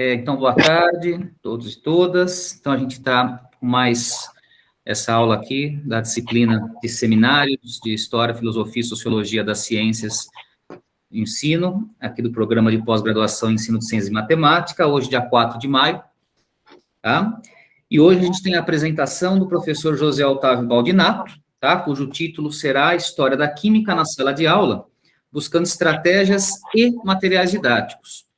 Então, boa tarde, todos e todas. Então, a gente está com mais essa aula aqui da disciplina de seminários de História, Filosofia e Sociologia das Ciências e Ensino, aqui do programa de pós-graduação em Ensino de Ciências e Matemática, hoje, dia 4 de maio, tá? E hoje a gente tem a apresentação do professor José Otávio Baldinato, tá? Cujo título será História da Química na Sala de Aula, buscando estratégias e materiais didáticos.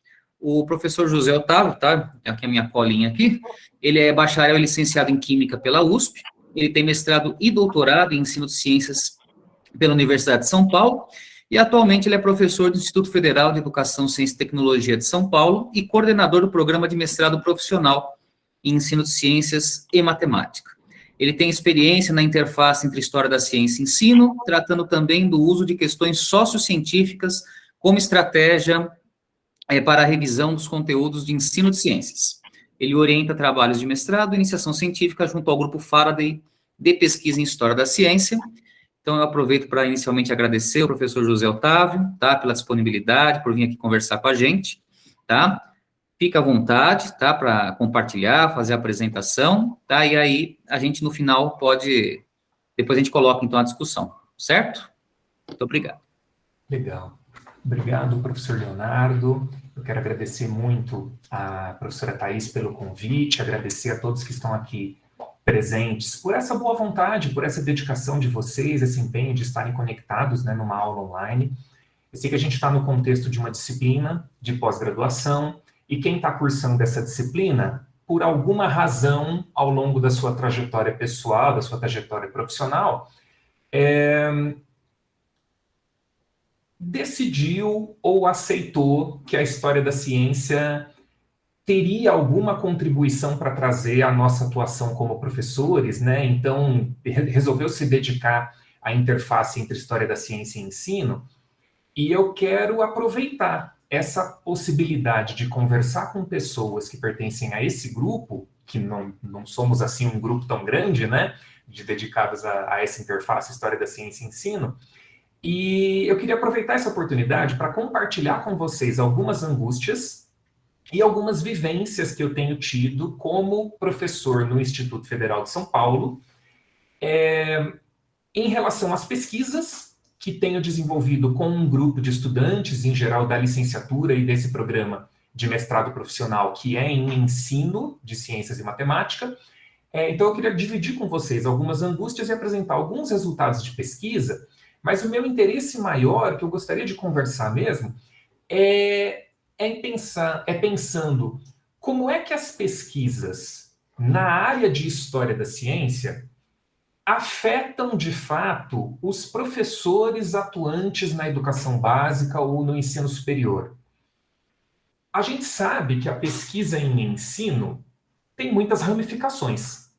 O professor José Otávio, tá? Aqui a minha colinha aqui. Ele é bacharel e licenciado em Química pela USP. Ele tem mestrado e doutorado em Ensino de Ciências pela Universidade de São Paulo. E atualmente ele é professor do Instituto Federal de Educação, Ciência e Tecnologia de São Paulo e coordenador do programa de mestrado profissional em Ensino de Ciências e Matemática. Ele tem experiência na interface entre História da Ciência e Ensino, tratando também do uso de questões sociocientíficas como estratégia para a revisão dos conteúdos de ensino de ciências. Ele orienta trabalhos de mestrado e iniciação científica junto ao Grupo Faraday de Pesquisa em História da Ciência. Então, eu aproveito para inicialmente agradecer ao professor José Otávio, tá, pela disponibilidade, por vir aqui conversar com a gente, tá? Fica à vontade, tá, para compartilhar, fazer a apresentação, tá? E aí, a gente, no final, pode... Depois a gente coloca, então, a discussão, certo? Muito obrigado. Legal. Obrigado, professor Leonardo. Eu quero agradecer muito à professora Thais pelo convite, agradecer a todos que estão aqui presentes por essa boa vontade, por essa dedicação de vocês, esse empenho de estarem conectados, né, numa aula online. Eu sei que a gente está no contexto de uma disciplina de pós-graduação, e quem está cursando essa disciplina, por alguma razão, ao longo da sua trajetória pessoal, da sua trajetória profissional, decidiu ou aceitou que a história da ciência teria alguma contribuição para trazer a nossa atuação como professores, né? Então, resolveu se dedicar à interface entre história da ciência e ensino, e eu quero aproveitar essa possibilidade de conversar com pessoas que pertencem a esse grupo, que não somos, assim, um grupo tão grande, né? Dedicados a essa interface história da ciência e ensino. E eu queria aproveitar essa oportunidade para compartilhar com vocês algumas angústias e algumas vivências que eu tenho tido como professor no Instituto Federal de São Paulo, em relação às pesquisas que tenho desenvolvido com um grupo de estudantes, em geral da licenciatura e desse programa de mestrado profissional, que é em ensino de ciências e matemática. Então eu queria dividir com vocês algumas angústias e apresentar alguns resultados de pesquisa. Mas o meu interesse maior, que eu gostaria de conversar mesmo, é pensando como é que as pesquisas na área de história da ciência afetam, de fato, os professores atuantes na educação básica ou no ensino superior. A gente sabe que a pesquisa em ensino tem muitas ramificações.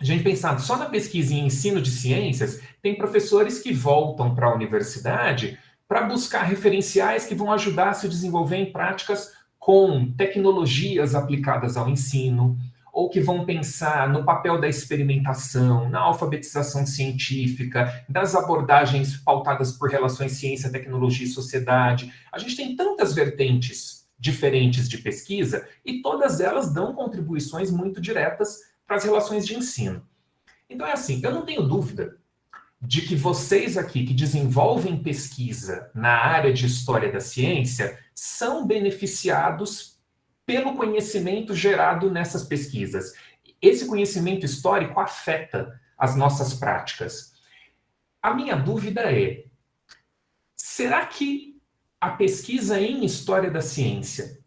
A gente pensando só na pesquisa em ensino de ciências, tem professores que voltam para a universidade para buscar referenciais que vão ajudar a se desenvolver em práticas com tecnologias aplicadas ao ensino, ou que vão pensar no papel da experimentação, na alfabetização científica, das abordagens pautadas por relações ciência, tecnologia e sociedade. A gente tem tantas vertentes diferentes de pesquisa e todas elas dão contribuições muito diretas para as relações de ensino. Então é assim, eu não tenho dúvida de que vocês aqui que desenvolvem pesquisa na área de história da ciência são beneficiados pelo conhecimento gerado nessas pesquisas. Esse conhecimento histórico afeta as nossas práticas. A minha dúvida é, será que a pesquisa em história da ciência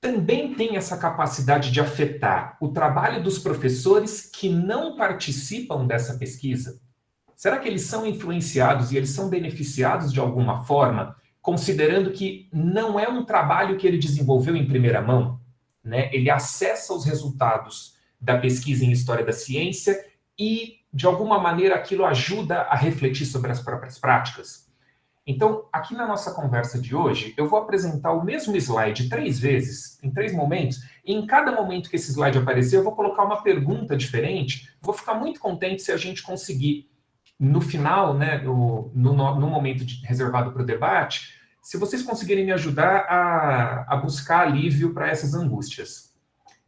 também tem essa capacidade de afetar o trabalho dos professores que não participam dessa pesquisa? Será que eles são influenciados e eles são beneficiados de alguma forma, considerando que não é um trabalho que ele desenvolveu em primeira mão, né? Ele acessa os resultados da pesquisa em história da ciência e, de alguma maneira, aquilo ajuda a refletir sobre as próprias práticas? Então, aqui na nossa conversa de hoje, eu vou apresentar o mesmo slide 3 vezes, em 3 momentos, e em cada momento que esse slide aparecer, eu vou colocar uma pergunta diferente. Vou ficar muito contente se a gente conseguir, no final, né, no momento reservado para o debate, se vocês conseguirem me ajudar a buscar alívio para essas angústias.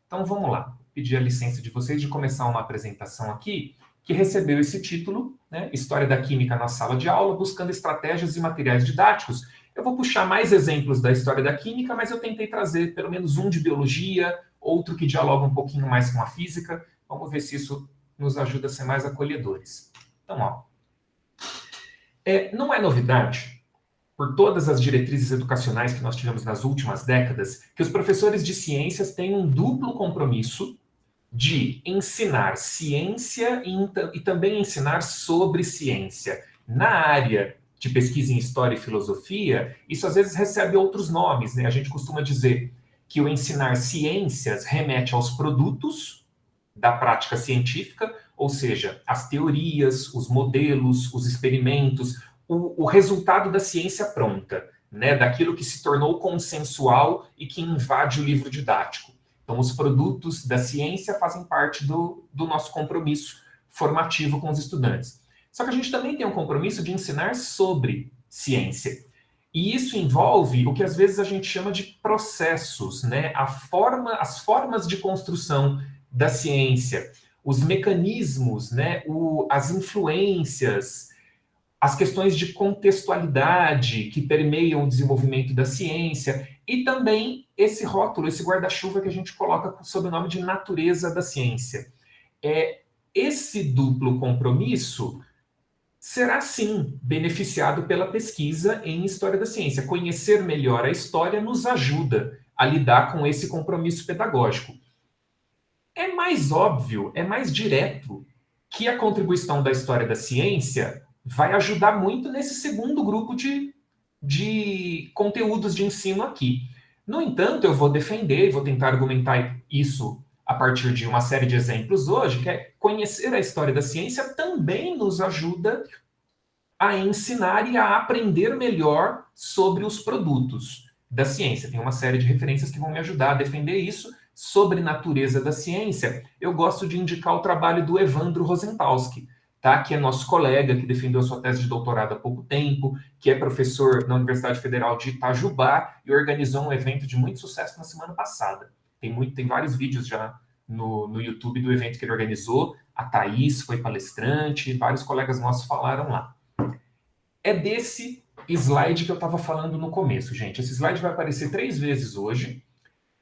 Então vamos lá, vou pedir a licença de vocês de começar uma apresentação aqui, que recebeu esse título, né, História da Química na Sala de Aula, buscando estratégias e materiais didáticos. Eu vou puxar mais exemplos da história da química, mas eu tentei trazer pelo menos um de biologia, outro que dialoga um pouquinho mais com a física. Vamos ver se isso nos ajuda a ser mais acolhedores. Então, ó, não é novidade, por todas as diretrizes educacionais que nós tivemos nas últimas décadas, que os professores de ciências têm um duplo compromisso de ensinar ciência e também ensinar sobre ciência. Na área de pesquisa em história e filosofia, isso às vezes recebe outros nomes, né? A gente costuma dizer que o ensinar ciências remete aos produtos da prática científica, ou seja, as teorias, os modelos, os experimentos, o resultado da ciência pronta, né? Daquilo que se tornou consensual e que invade o livro didático. Então, os produtos da ciência fazem parte do nosso compromisso formativo com os estudantes. Só que a gente também tem um compromisso de ensinar sobre ciência. E isso envolve o que às vezes a gente chama de processos, né? As formas de construção da ciência, os mecanismos, né? As influências, as questões de contextualidade que permeiam o desenvolvimento da ciência e também esse rótulo, esse guarda-chuva que a gente coloca sob o nome de natureza da ciência. Esse duplo compromisso será, sim, beneficiado pela pesquisa em História da Ciência. Conhecer melhor a história nos ajuda a lidar com esse compromisso pedagógico. É mais óbvio, é mais direto que a contribuição da História da Ciência vai ajudar muito nesse segundo grupo de conteúdos de ensino aqui. No entanto, eu vou defender e vou tentar argumentar isso a partir de uma série de exemplos hoje, que é conhecer a história da ciência também nos ajuda a ensinar e a aprender melhor sobre os produtos da ciência. Tem uma série de referências que vão me ajudar a defender isso. Sobre natureza da ciência, eu gosto de indicar o trabalho do Evandro Rosentalski, tá? Que é nosso colega, que defendeu sua tese de doutorado há pouco tempo, que é professor na Universidade Federal de Itajubá e organizou um evento de muito sucesso na semana passada. Tem vários vídeos já no YouTube do evento que ele organizou. A Thaís foi palestrante, vários colegas nossos falaram lá. É desse slide que eu estava falando no começo, gente. Esse slide vai aparecer 3 vezes hoje,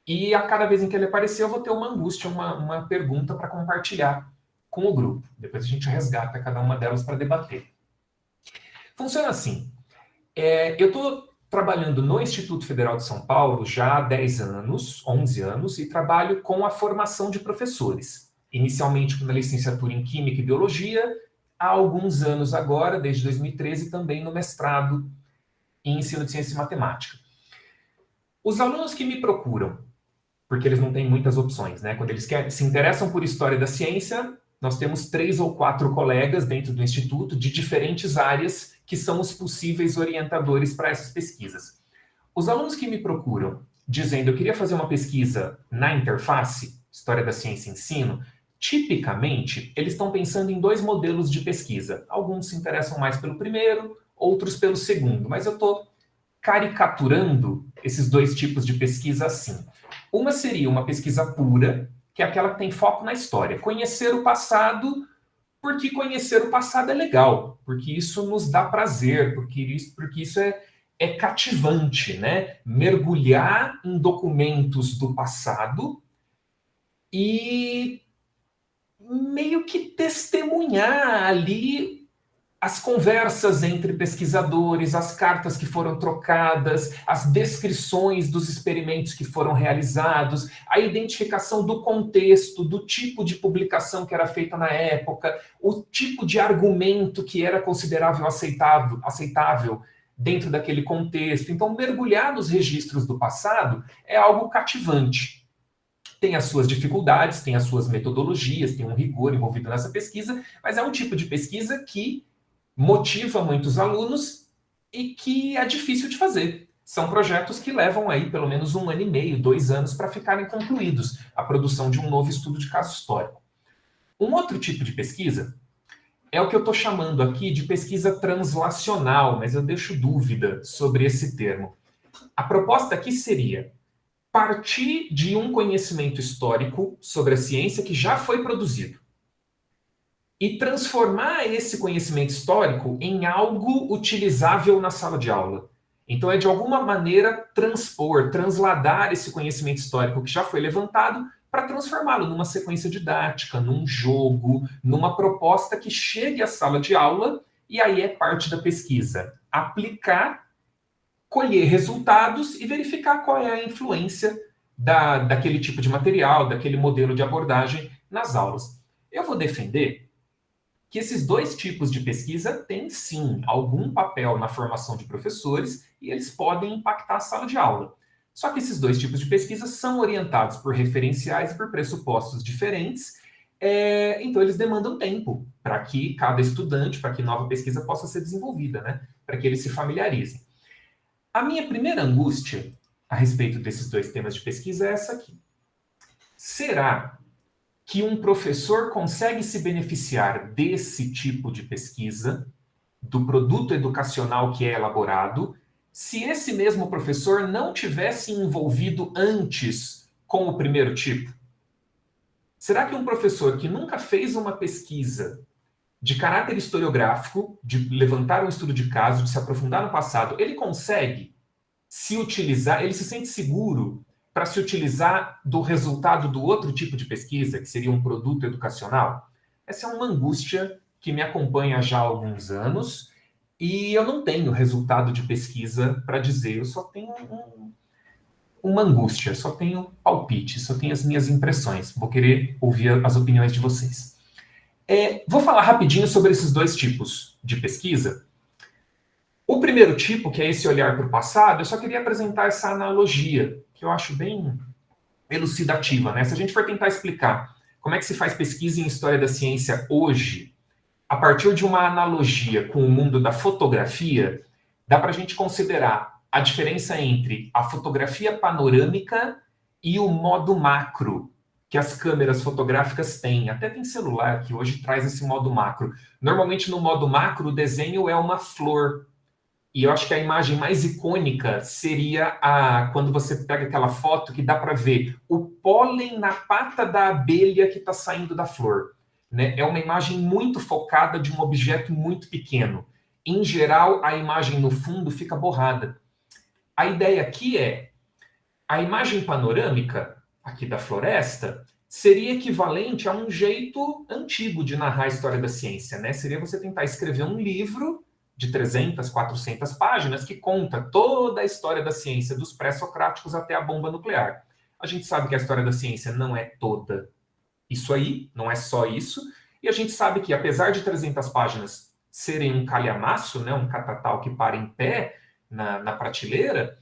e a cada vez em que ele aparecer, eu vou ter uma angústia, uma pergunta para compartilhar com o grupo. Depois a gente resgata cada uma delas para debater. Funciona assim. Eu estou trabalhando no Instituto Federal de São Paulo já há 10 anos, 11 anos, e trabalho com a formação de professores. Inicialmente na licenciatura em Química e Biologia, há alguns anos agora, desde 2013, também no mestrado em Ensino de Ciência e Matemática. Os alunos que me procuram, porque eles não têm muitas opções, né? Quando eles se interessam por história da ciência, nós temos 3 ou 4 colegas dentro do Instituto de diferentes áreas que são os possíveis orientadores para essas pesquisas. Os alunos que me procuram dizendo eu queria fazer uma pesquisa na interface, História da Ciência e Ensino, tipicamente eles estão pensando em 2 modelos de pesquisa. Alguns se interessam mais pelo primeiro, outros pelo segundo, mas eu estou caricaturando esses 2 tipos de pesquisa assim. Uma seria uma pesquisa pura, que é aquela que tem foco na história. Conhecer o passado, porque conhecer o passado é legal, porque isso nos dá prazer, porque isso é cativante, né? Mergulhar em documentos do passado e meio que testemunhar ali as conversas entre pesquisadores, as cartas que foram trocadas, as descrições dos experimentos que foram realizados, a identificação do contexto, do tipo de publicação que era feita na época, o tipo de argumento que era considerável aceitável dentro daquele contexto. Então, mergulhar nos registros do passado é algo cativante. Tem as suas dificuldades, tem as suas metodologias, tem um rigor envolvido nessa pesquisa, mas é um tipo de pesquisa que motiva muitos alunos e que é difícil de fazer. São projetos que levam aí pelo menos 1 ano e meio, 2 anos para ficarem concluídos, a produção de um novo estudo de caso histórico. Um outro tipo de pesquisa é o que eu estou chamando aqui de pesquisa translacional, mas eu deixo dúvida sobre esse termo. A proposta aqui seria partir de um conhecimento histórico sobre a ciência que já foi produzido e transformar esse conhecimento histórico em algo utilizável na sala de aula. Então, é de alguma maneira transpor, transladar esse conhecimento histórico que já foi levantado para transformá-lo numa sequência didática, num jogo, numa proposta que chegue à sala de aula, e aí é parte da pesquisa. Aplicar, colher resultados e verificar qual é a influência daquele tipo de material, daquele modelo de abordagem nas aulas. Eu vou defender que esses dois tipos de pesquisa têm, sim, algum papel na formação de professores e eles podem impactar a sala de aula. Só que esses dois tipos de pesquisa são orientados por referenciais e por pressupostos diferentes, então eles demandam tempo para que cada estudante, para que nova pesquisa possa ser desenvolvida, né? Para que eles se familiarizem. A minha primeira angústia a respeito desses dois temas de pesquisa é essa aqui. Será que um professor consegue se beneficiar desse tipo de pesquisa, do produto educacional que é elaborado, se esse mesmo professor não tivesse envolvido antes com o primeiro tipo? Será que um professor que nunca fez uma pesquisa de caráter historiográfico, de levantar um estudo de caso, de se aprofundar no passado, ele consegue se utilizar, ele se sente seguro para se utilizar do resultado do outro tipo de pesquisa, que seria um produto educacional? Essa é uma angústia que me acompanha já há alguns anos e eu não tenho resultado de pesquisa para dizer, eu só tenho uma angústia, só tenho palpite, só tenho as minhas impressões. Vou querer ouvir as opiniões de vocês. Vou falar rapidinho sobre esses dois tipos de pesquisa. O primeiro tipo, que é esse olhar para o passado, eu só queria apresentar essa analogia, que eu acho bem elucidativa, né? Se a gente for tentar explicar como é que se faz pesquisa em história da ciência hoje, a partir de uma analogia com o mundo da fotografia, dá para a gente considerar a diferença entre a fotografia panorâmica e o modo macro que as câmeras fotográficas têm. Até tem celular que hoje traz esse modo macro. Normalmente no modo macro o desenho é uma flor. E eu acho que a imagem mais icônica seria quando você pega aquela foto que dá para ver o pólen na pata da abelha que está saindo da flor. Né? É uma imagem muito focada de um objeto muito pequeno. Em geral, a imagem no fundo fica borrada. A ideia aqui é a imagem panorâmica aqui da floresta seria equivalente a um jeito antigo de narrar a história da ciência. Né? Seria você tentar escrever um livro de 300, 400 páginas, que conta toda a história da ciência, dos pré-socráticos até a bomba nuclear. A gente sabe que a história da ciência não é toda isso aí, não é só isso, e a gente sabe que, apesar de 300 páginas serem um calhamaço, né, um catatal que para em pé na prateleira,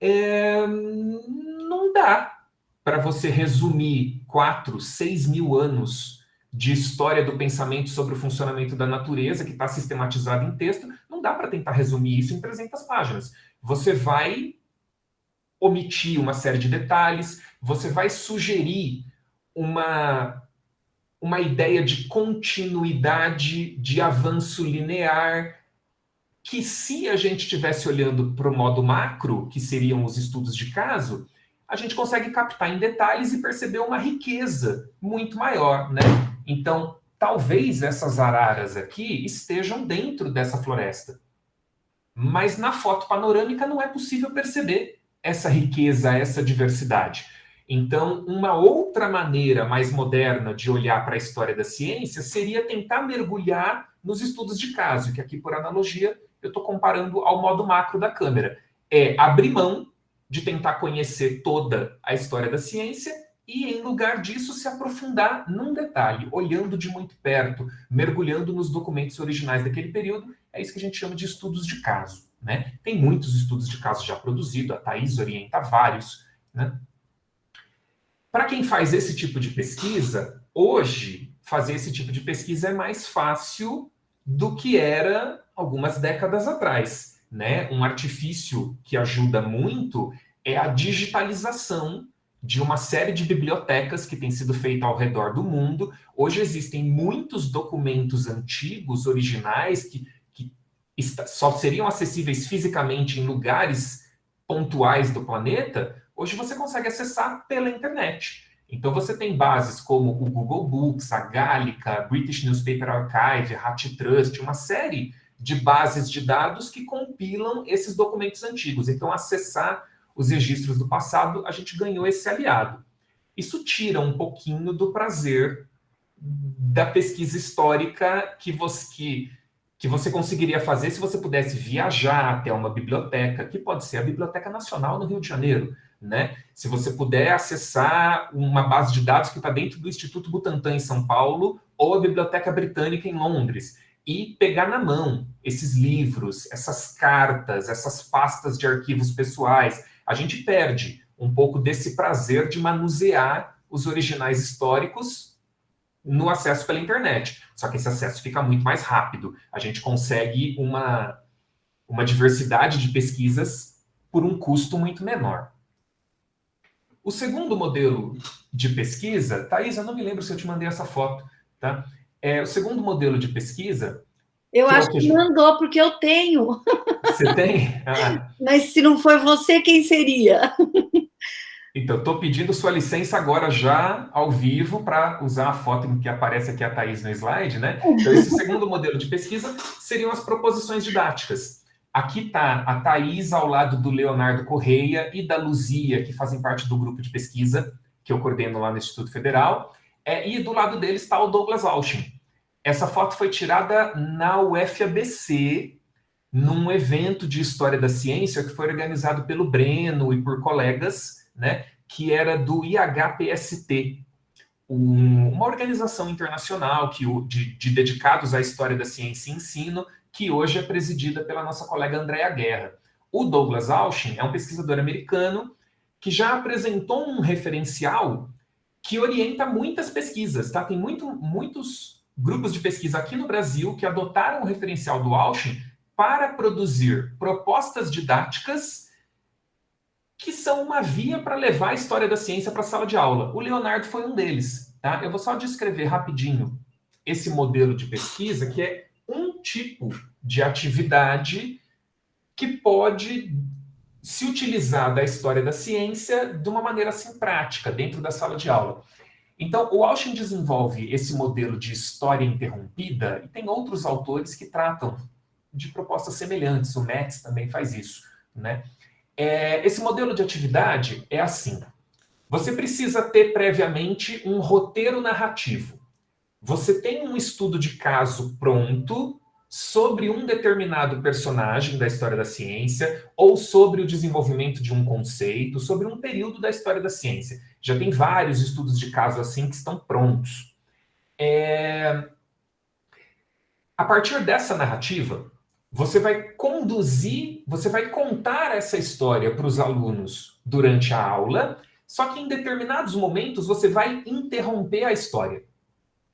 não dá para você resumir 4, 6 mil anos de história do pensamento sobre o funcionamento da natureza, que está sistematizado em texto, não dá para tentar resumir isso em 300 páginas. Você vai omitir uma série de detalhes, você vai sugerir uma ideia de continuidade, de avanço linear, que se a gente estivesse olhando para o modo macro, que seriam os estudos de caso, a gente consegue captar em detalhes e perceber uma riqueza muito maior, né? Então, talvez essas araras aqui estejam dentro dessa floresta. Mas na foto panorâmica não é possível perceber essa riqueza, essa diversidade. Então, uma outra maneira mais moderna de olhar para a história da ciência seria tentar mergulhar nos estudos de caso, que aqui, por analogia, eu estou comparando ao modo macro da câmera. É abrir mão de tentar conhecer toda a história da ciência e, em lugar disso, se aprofundar num detalhe, olhando de muito perto, mergulhando nos documentos originais daquele período. É isso que a gente chama de estudos de caso. Né? Tem muitos estudos de caso já produzidos, a Thaís orienta vários. Né? Para quem faz esse tipo de pesquisa, hoje, fazer esse tipo de pesquisa é mais fácil do que era algumas décadas atrás. Né? Um artifício que ajuda muito é a digitalização de uma série de bibliotecas que tem sido feita ao redor do mundo. Hoje existem muitos documentos antigos, originais, que só seriam acessíveis fisicamente em lugares pontuais do planeta. Hoje você consegue acessar pela internet. Então você tem bases como o Google Books, a Gallica, British Newspaper Archive, HatTrust, uma série de bases de dados que compilam esses documentos antigos. Então, acessar os registros do passado, a gente ganhou esse aliado. Isso tira um pouquinho do prazer da pesquisa histórica que você conseguiria fazer se você pudesse viajar até uma biblioteca, que pode ser a Biblioteca Nacional no Rio de Janeiro, né? Se você puder acessar uma base de dados que está dentro do Instituto Butantan em São Paulo ou a Biblioteca Britânica em Londres, e pegar na mão esses livros, essas cartas, essas pastas de arquivos pessoais, a gente perde um pouco desse prazer de manusear os originais históricos no acesso pela internet. Só que esse acesso fica muito mais rápido. A gente consegue uma diversidade de pesquisas por um custo muito menor. O segundo modelo de pesquisa, Thaís, eu não me lembro se eu te mandei essa foto, tá? O segundo modelo de pesquisa... Eu acho que mandou, porque eu tenho. Você tem? Mas se não foi você, quem seria? Então, estou pedindo sua licença agora já, ao vivo, para usar a foto que aparece aqui a Thaís no slide, né? Então, esse segundo modelo de pesquisa seriam as proposições didáticas. Aqui está a Thaís ao lado do Leonardo Correia e da Luzia, que fazem parte do grupo de pesquisa que eu coordeno lá no Instituto Federal. E do lado deles está o Douglas Auschin. Essa foto foi tirada na UFABC, num evento de História da Ciência que foi organizado pelo Breno e por colegas, né, que era do IHPST, uma organização internacional de dedicados à história da ciência e ensino, que hoje é presidida pela nossa colega Andréa Guerra. O Douglas Auschin é um pesquisador americano que já apresentou um referencial que orienta muitas pesquisas, tá? Tem muitos grupos de pesquisa aqui no Brasil que adotaram o referencial do Auschin para produzir propostas didáticas que são uma via para levar a história da ciência para a sala de aula. O Leonardo foi um deles, tá? Eu vou só descrever rapidinho esse modelo de pesquisa, que é um tipo de atividade que pode se utilizar da história da ciência de uma maneira assim prática, dentro da sala de aula. Então, o Auschin desenvolve esse modelo de história interrompida, e tem outros autores que tratam de propostas semelhantes. O Metz também faz isso, né? Esse modelo de atividade é assim. Você precisa ter previamente um roteiro narrativo. Você tem um estudo de caso pronto sobre um determinado personagem da história da ciência, ou sobre o desenvolvimento de um conceito, sobre um período da história da ciência. Já tem vários estudos de caso assim que estão prontos. A partir dessa narrativa, você vai contar essa história para os alunos durante a aula, só que em determinados momentos você vai interromper a história.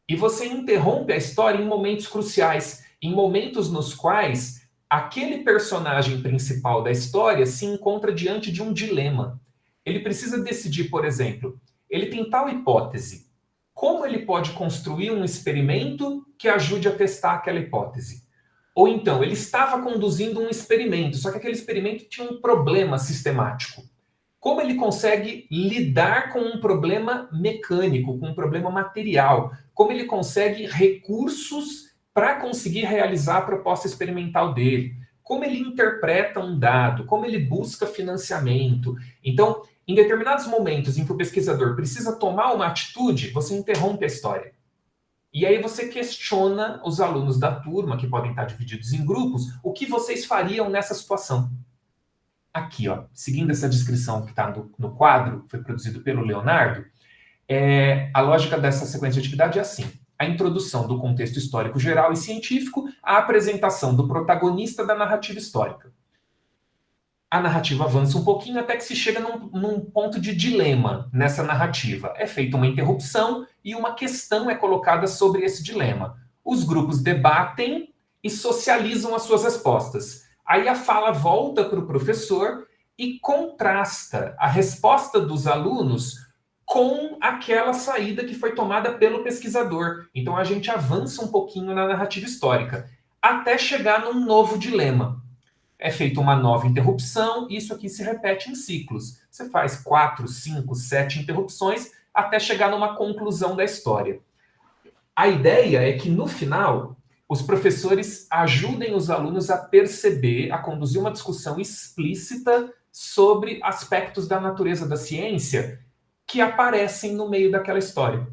E você interrompe a história em momentos cruciais, em momentos nos quais aquele personagem principal da história se encontra diante de um dilema. Ele precisa decidir, por exemplo, ele tem tal hipótese. Como ele pode construir um experimento que ajude a testar aquela hipótese? Ou então, ele estava conduzindo um experimento, só que aquele experimento tinha um problema sistemático. Como ele consegue lidar com um problema mecânico, com um problema material? Como ele consegue recursos para conseguir realizar a proposta experimental dele? Como ele interpreta um dado? Como ele busca financiamento? Então, em determinados momentos em que o pesquisador precisa tomar uma atitude, você interrompe a história. E aí você questiona os alunos da turma, que podem estar divididos em grupos, o que vocês fariam nessa situação. Aqui, ó, seguindo essa descrição que está no quadro, foi produzido pelo Leonardo, a lógica dessa sequência de atividade é assim. A introdução do contexto histórico geral e científico, a apresentação do protagonista da narrativa histórica. A narrativa avança um pouquinho até que se chega num ponto de dilema nessa narrativa. É feita uma interrupção e uma questão é colocada sobre esse dilema. Os grupos debatem e socializam as suas respostas. Aí a fala volta para o professor e contrasta a resposta dos alunos com aquela saída que foi tomada pelo pesquisador. Então a gente avança um pouquinho na narrativa histórica, até chegar num novo dilema. É feita uma nova interrupção, e isso aqui se repete em ciclos. Você faz 4, 5, 7 interrupções até chegar numa conclusão da história. A ideia é que, no final, os professores ajudem os alunos a perceber, a conduzir uma discussão explícita sobre aspectos da natureza da ciência que aparecem no meio daquela história.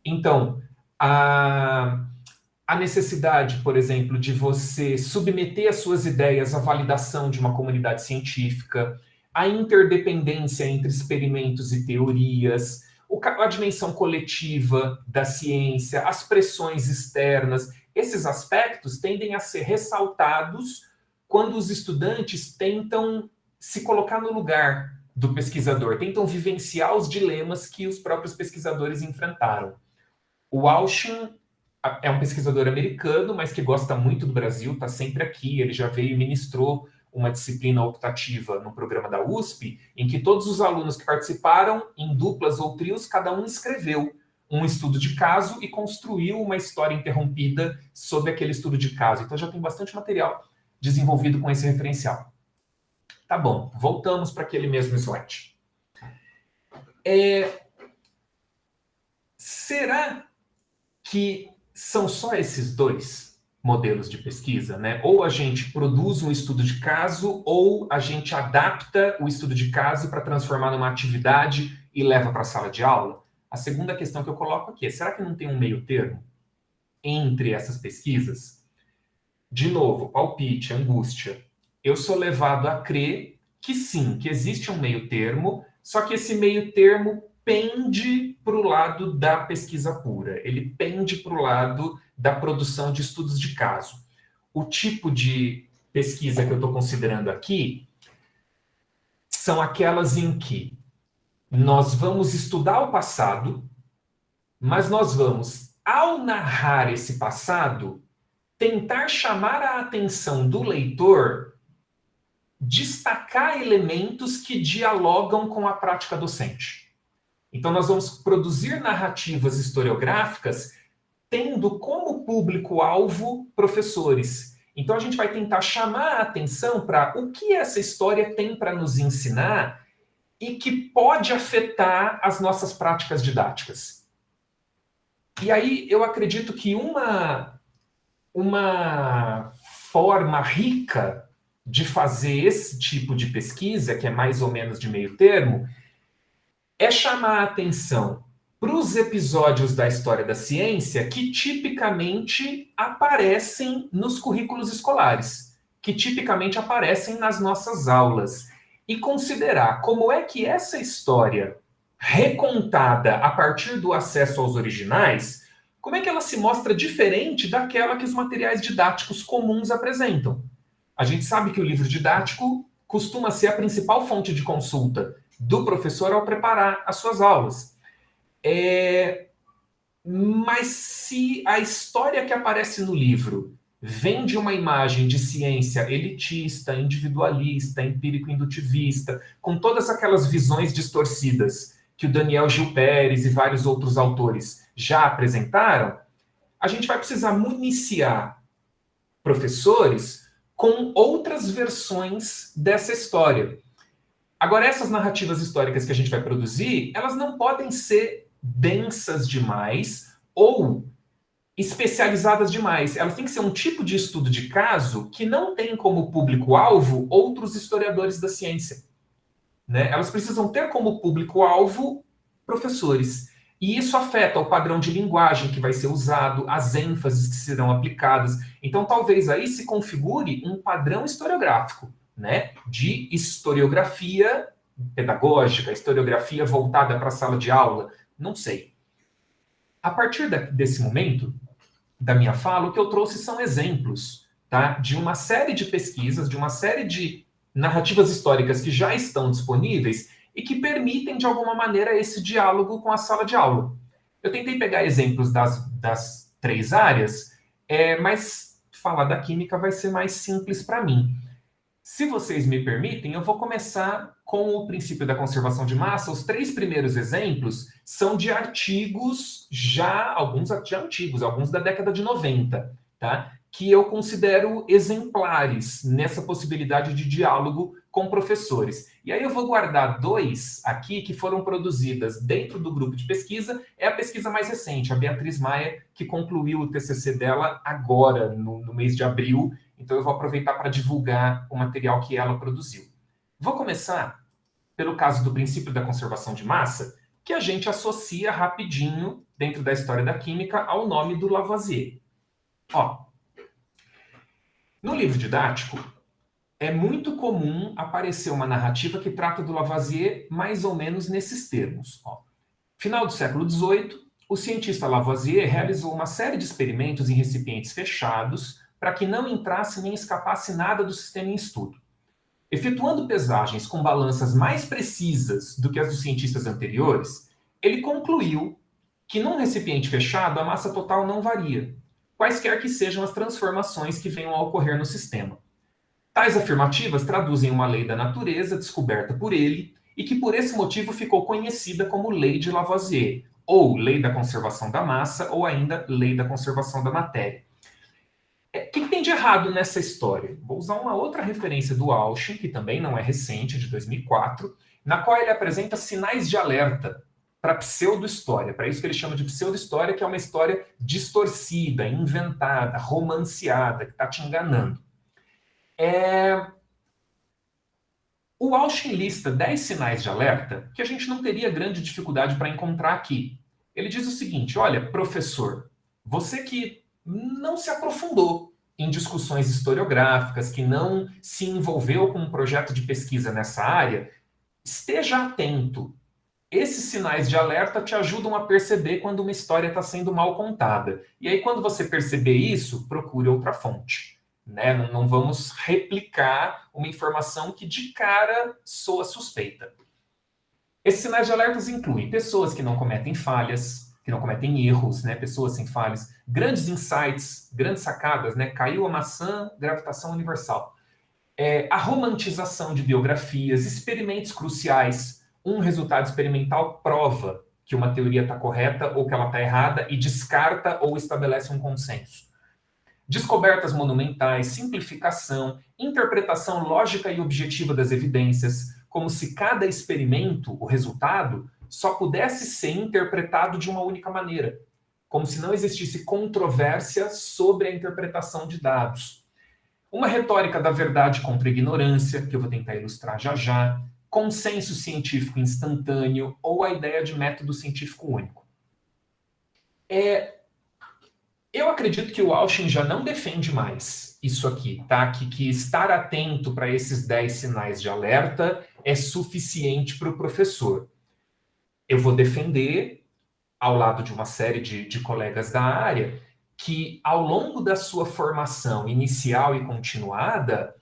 Então, a necessidade, por exemplo, de você submeter as suas ideias à validação de uma comunidade científica, a interdependência entre experimentos e teorias, a dimensão coletiva da ciência, as pressões externas, esses aspectos tendem a ser ressaltados quando os estudantes tentam se colocar no lugar do pesquisador, tentam vivenciar os dilemas que os próprios pesquisadores enfrentaram. O Aushon é um pesquisador americano, mas que gosta muito do Brasil, está sempre aqui. Ele já veio e ministrou uma disciplina optativa no programa da USP, em que todos os alunos que participaram, em duplas ou trios, cada um escreveu um estudo de caso e construiu uma história interrompida sobre aquele estudo de caso. Então já tem bastante material desenvolvido com esse referencial. Tá bom, voltamos para aquele mesmo slide. Será que são só esses dois modelos de pesquisa, né? Ou a gente produz um estudo de caso, ou a gente adapta o estudo de caso para transformar numa atividade e leva para a sala de aula? A segunda questão que eu coloco aqui é, será que não tem um meio termo entre essas pesquisas? De novo, palpite, angústia. Eu sou levado a crer que sim, que existe um meio termo, só que esse meio termo pende para o lado da pesquisa pura, ele pende para o lado da produção de estudos de caso. O tipo de pesquisa que eu estou considerando aqui são aquelas em que nós vamos estudar o passado, mas nós vamos, ao narrar esse passado, tentar chamar a atenção do leitor, destacar elementos que dialogam com a prática docente. Então, nós vamos produzir narrativas historiográficas tendo como público-alvo professores. Então, a gente vai tentar chamar a atenção para o que essa história tem para nos ensinar e que pode afetar as nossas práticas didáticas. E aí, eu acredito que uma forma rica de fazer esse tipo de pesquisa, que é mais ou menos de meio termo, é chamar a atenção para os episódios da história da ciência que tipicamente aparecem nos currículos escolares, que tipicamente aparecem nas nossas aulas, e considerar como é que essa história, recontada a partir do acesso aos originais, como é que ela se mostra diferente daquela que os materiais didáticos comuns apresentam. A gente sabe que o livro didático costuma ser a principal fonte de consulta do professor ao preparar as suas aulas. Mas se a história que aparece no livro vem de uma imagem de ciência elitista, individualista, empírico-indutivista, com todas aquelas visões distorcidas que o Daniel Gil Pérez e vários outros autores já apresentaram, a gente vai precisar municiar professores com outras versões dessa história. Agora, essas narrativas históricas que a gente vai produzir, elas não podem ser densas demais ou especializadas demais. Elas têm que ser um tipo de estudo de caso que não tem como público-alvo outros historiadores da ciência, né? Elas precisam ter como público-alvo professores. E isso afeta o padrão de linguagem que vai ser usado, as ênfases que serão aplicadas. Então, talvez aí se configure um padrão historiográfico, né, de historiografia pedagógica, historiografia voltada para a sala de aula, não sei. A partir desse momento da minha fala, o que eu trouxe são exemplos, tá, de uma série de pesquisas, de uma série de narrativas históricas que já estão disponíveis e que permitem, de alguma maneira, esse diálogo com a sala de aula. Eu tentei pegar exemplos das três áreas, mas falar da química vai ser mais simples para mim. Se vocês me permitem, eu vou começar com o princípio da conservação de massa. Os 3 primeiros exemplos são de artigos alguns já antigos, alguns da década de 90, tá? Que eu considero exemplares nessa possibilidade de diálogo com professores. E aí eu vou guardar 2 aqui que foram produzidas dentro do grupo de pesquisa. É a pesquisa mais recente, a Beatriz Maia, que concluiu o TCC dela agora, no mês de abril. Então eu vou aproveitar para divulgar o material que ela produziu. Vou começar pelo caso do princípio da conservação de massa, que a gente associa rapidinho, dentro da história da química, ao nome do Lavoisier. Ó, no livro didático, é muito comum aparecer uma narrativa que trata do Lavoisier mais ou menos nesses termos. Ó, final do século XVIII, o cientista Lavoisier realizou uma série de experimentos em recipientes fechados para que não entrasse nem escapasse nada do sistema em estudo. Efetuando pesagens com balanças mais precisas do que as dos cientistas anteriores, ele concluiu que num recipiente fechado a massa total não varia, quaisquer que sejam as transformações que venham a ocorrer no sistema. Tais afirmativas traduzem uma lei da natureza descoberta por ele e que por esse motivo ficou conhecida como Lei de Lavoisier, ou Lei da Conservação da Massa, ou ainda Lei da Conservação da Matéria. O que tem de errado nessa história? Vou usar uma outra referência do Auschen, que também não é recente, de 2004, na qual ele apresenta sinais de alerta para pseudo-história, para isso que ele chama de pseudo-história, que é uma história distorcida, inventada, romanceada, que está te enganando. O Auschen lista 10 sinais de alerta que a gente não teria grande dificuldade para encontrar aqui. Ele diz o seguinte: olha, professor, você que não se aprofundou em discussões historiográficas, que não se envolveu com um projeto de pesquisa nessa área, esteja atento. Esses sinais de alerta te ajudam a perceber quando uma história está sendo mal contada. E aí, quando você perceber isso, procure outra fonte. Né? Não vamos replicar uma informação que de cara soa suspeita. Esses sinais de alertas incluem pessoas que não cometem falhas, que não cometem erros, né? Pessoas sem falhas, grandes insights, grandes sacadas, né? Caiu a maçã, gravitação universal. A romantização de biografias, experimentos cruciais. Um resultado experimental prova que uma teoria está correta ou que ela está errada e descarta ou estabelece um consenso. Descobertas monumentais, simplificação, interpretação lógica e objetiva das evidências, como se cada experimento, o resultado, só pudesse ser interpretado de uma única maneira, como se não existisse controvérsia sobre a interpretação de dados. Uma retórica da verdade contra a ignorância, que eu vou tentar ilustrar já já, consenso científico instantâneo ou a ideia de método científico único. Eu acredito que o Auschen já não defende mais isso aqui, tá? Que estar atento para esses 10 sinais de alerta é suficiente para o professor. Eu vou defender, ao lado de uma série de colegas da área, que ao longo da sua formação inicial e continuada,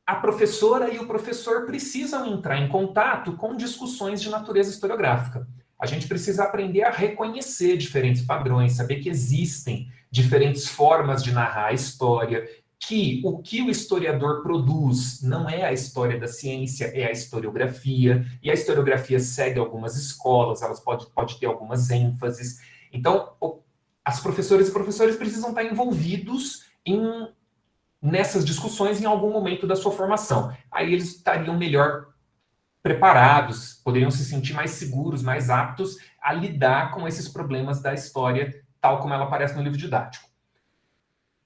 a professora e o professor precisam entrar em contato com discussões de natureza historiográfica. A gente precisa aprender a reconhecer diferentes padrões, saber que existem diferentes formas de narrar a história, que o historiador produz não é a história da ciência, é a historiografia, e a historiografia segue algumas escolas, elas pode ter algumas ênfases. Então, as professoras e professores precisam estar envolvidos nessas discussões em algum momento da sua formação. Aí eles estariam melhor preparados, poderiam se sentir mais seguros, mais aptos a lidar com esses problemas da história, tal como ela aparece no livro didático.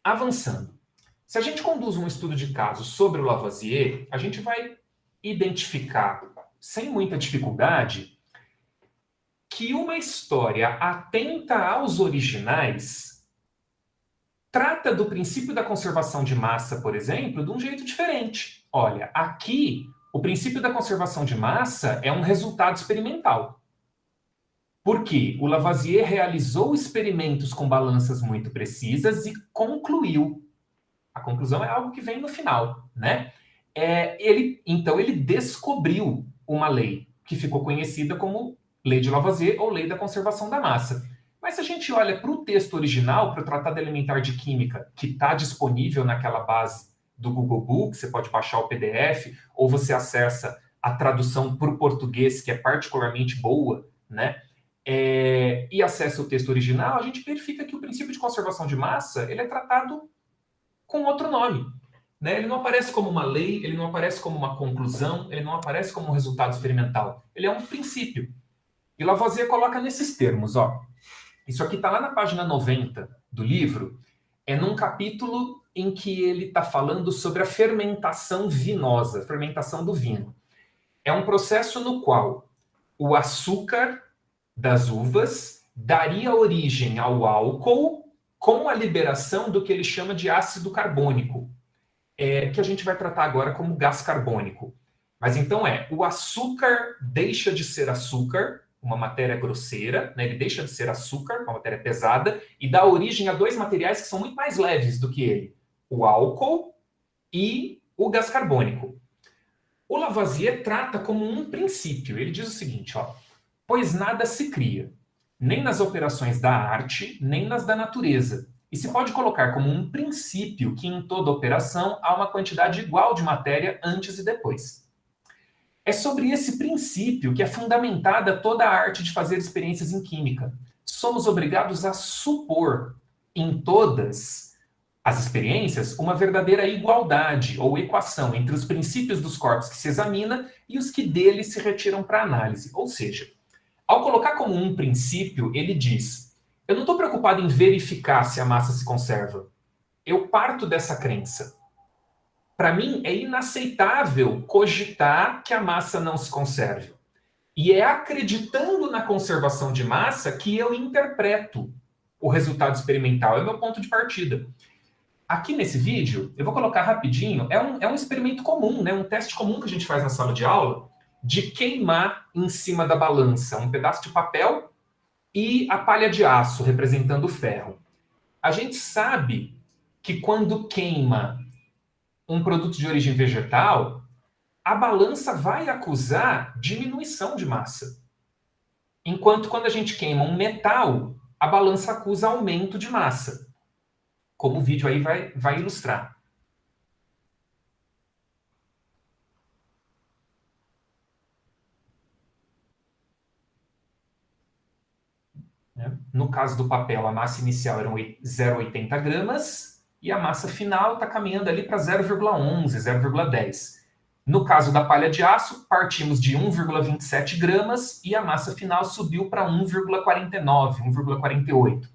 Avançando. Se a gente conduz um estudo de caso sobre o Lavoisier, a gente vai identificar, sem muita dificuldade, que uma história atenta aos originais trata do princípio da conservação de massa, por exemplo, de um jeito diferente. Olha, aqui, o princípio da conservação de massa é um resultado experimental. Por quê? O Lavoisier realizou experimentos com balanças muito precisas e concluiu. A conclusão é algo que vem no final, né? Então, ele descobriu uma lei que ficou conhecida como Lei de Lavoisier ou Lei da Conservação da Massa. Mas se a gente olha para o texto original, para o Tratado Elementar de Química, que está disponível naquela base do Google Books, você pode baixar o PDF, ou você acessa a tradução para o português, que é particularmente boa, né? E acessa o texto original, a gente verifica que o princípio de conservação de massa ele é tratado com outro nome. Né? Ele não aparece como uma lei, ele não aparece como uma conclusão, ele não aparece como um resultado experimental. Ele é um princípio. E Lavoisier coloca nesses termos, ó. Isso aqui está lá na página 90 do livro, é num capítulo em que ele está falando sobre a fermentação vinosa, fermentação do vinho. É um processo no qual o açúcar das uvas daria origem ao álcool com a liberação do que ele chama de ácido carbônico, que a gente vai tratar agora como gás carbônico. Mas então o açúcar deixa de ser açúcar, uma matéria grosseira, né? Ele deixa de ser açúcar, uma matéria pesada, e dá origem a dois materiais que são muito mais leves do que ele, o álcool e o gás carbônico. O Lavoisier trata como um princípio. Ele diz o seguinte, ó, pois nada se cria, nem nas operações da arte, nem nas da natureza. E se pode colocar como um princípio que em toda operação há uma quantidade igual de matéria antes e depois. É sobre esse princípio que é fundamentada toda a arte de fazer experiências em química. Somos obrigados a supor em todas as experiências uma verdadeira igualdade ou equação entre os princípios dos corpos que se examina e os que deles se retiram para análise. Ou seja, ao colocar como um princípio, ele diz: eu não estou preocupado em verificar se a massa se conserva. Eu parto dessa crença. Para mim, é inaceitável cogitar que a massa não se conserve. E é acreditando na conservação de massa que eu interpreto o resultado experimental. É o meu ponto de partida. Aqui nesse vídeo, eu vou colocar rapidinho, é um experimento comum, né? Um teste comum que a gente faz na sala de aula, de queimar em cima da balança um pedaço de papel e a palha de aço, representando o ferro. A gente sabe que quando queima um produto de origem vegetal, a balança vai acusar diminuição de massa. Enquanto quando a gente queima um metal, a balança acusa aumento de massa. Como o vídeo aí vai ilustrar. No caso do papel, a massa inicial era 0,80 gramas e a massa final está caminhando ali para 0,11, 0,10. No caso da palha de aço, partimos de 1,27 gramas e a massa final subiu para 1,49, 1,48.